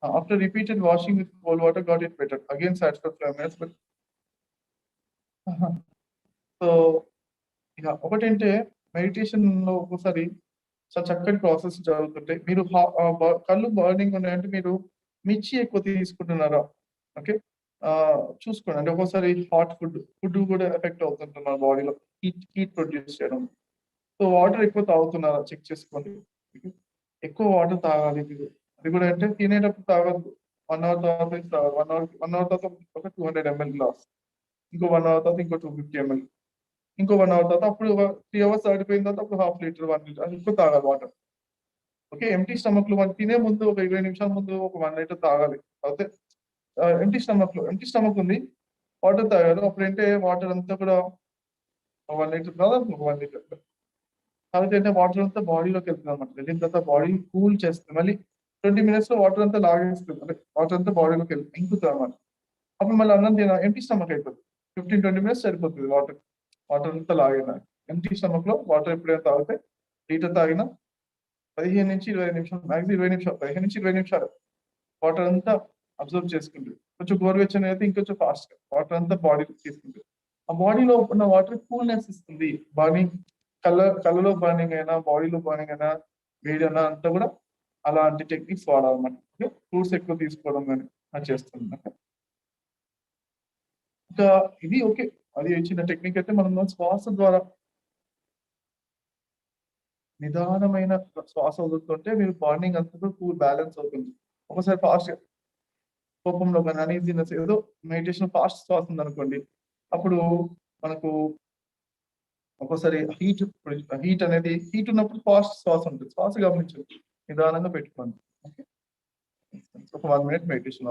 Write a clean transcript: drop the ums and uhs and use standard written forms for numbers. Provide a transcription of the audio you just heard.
After repeated washing with cold water, got it better. Again, sat for 5 minutes, but so ఇక ఒకటంటే meditation లో ఒకసారి చాలా చక్కటి ప్రాసెస్ జరుగుతుంటాయి. మీరు కళ్ళు బర్నింగ్ ఉన్నాయంటే మీరు మిర్చి ఎక్కువ తీసుకుంటున్నారా? ఓకే, చూసుకోండి. అంటే ఒక్కోసారి హాట్ ఫుడ్ కూడా ఎఫెక్ట్ అవుతుంటుంది మన బాడీలో, హీట్ ప్రొడ్యూస్ చేయడం. సో వాటర్ ఎక్కువ తాగుతున్నారా చెక్ చేసుకోండి. ఎక్కువ వాటర్ తాగాలి మీరు. అది కూడా అంటే తినేటప్పుడు తాగద్దు. 1 అవర్ తర్వాత తాగాలి. 1 అవర్ తర్వాత ఒక 200 ml గ్లాస్, ఇంకో 1 అవర్ తర్వాత ఇంకో 250 ml, ఇంకో 1 అవర్ తర్వాత అప్పుడు 3 అవర్స్ ఆడిపోయిన తర్వాత అప్పుడు 1/2 లీటర్ 1 లీటర్ అది ఎక్కువ తాగాలి వాటర్. ఓకే, ఎంటీ స్టమక్ లో మనం తినే ముందు ఒక 20 నిమిషాల ముందు ఒక 1 లీటర్ తాగాలి. అయితే ఎంటీ స్టమక్ ఉంది, వాటర్ తాగాలి. అప్పుడంటే వాటర్ అంతా కూడా 1 లీటర్ కాదు, ఒక 1 లీటర్ కాబట్టి వాటర్ అంతా బాడీలోకి వెళ్తుంది అనమాట. వెళ్ళిన తర్వాత బాడీ కూల్ చేస్తుంది. మళ్ళీ 20 minutes లో వాటర్ అంతా లాగేస్తుంది. అంటే వాటర్ అంతా బాడీలోకి వెళ్తుంది, ఇంకుతుంది అనమాట. అప్పుడు మళ్ళీ అన్నం తిన ఎంటీ స్టమక్ అయిపోతుంది. 15-20 minutes సరిపోతుంది వాటర్ అంతా లాగిన. ఎంటీ స్టమక్ లో వాటర్ ఎప్పుడైనా తాగితే లీటర్ తాగినా 15 నుంచి 20 నిమిషాలు, మ్యాక్సిమం 20 నిమిషాలు, 15 నుంచి 20 నిమిషాలు వాటర్ అంతా అబ్జర్వ్ చేసుకుంటుంది. కొంచెం గోరువెచ్చని అయితే ఇంకొంచెం ఫాస్ట్ గా వాటర్ అంతా బాడీకి తీసుకుంటుంది. ఆ బాడీలో ఉన్న వాటర్ కూల్నెస్ ఇస్తుంది. బర్నింగ్ కళ్ళలో బర్నింగ్ అయినా, బాడీలో బర్నింగ్ అయినా, వేడి అయినా అంతా కూడా అలాంటి టెక్నిక్స్ వాడాలన్నమాట. ఫ్రూట్స్ ఎక్కువ తీసుకోవడం కానీ అది చేస్తుంది. ఇంకా ఇది ఓకే, అది ఇచ్చిన టెక్నిక్ అయితే మనం శ్వాస ద్వారా నిదానమైన శ్వాస వదులుతుంటే మీరు బర్నింగ్ అంతా కూల్ బ్యాలెన్స్ అవుతుంది. ఒకసారి ఫాస్ట్ కోపంలో కానీ అనీజీనెస్ ఏదో మెడిటేషన్ ఫాస్ట్ శ్వాస ఉందనుకోండి, అప్పుడు మనకు ఒక్కోసారి హీట్ ఉన్నప్పుడు ఫాస్ట్ శ్వాస ఉంటుంది. శ్వాస గమనించండి, నిదానంగా పెట్టుకోండి. ఓకే, ఒక 1 minute మెడిటేషన్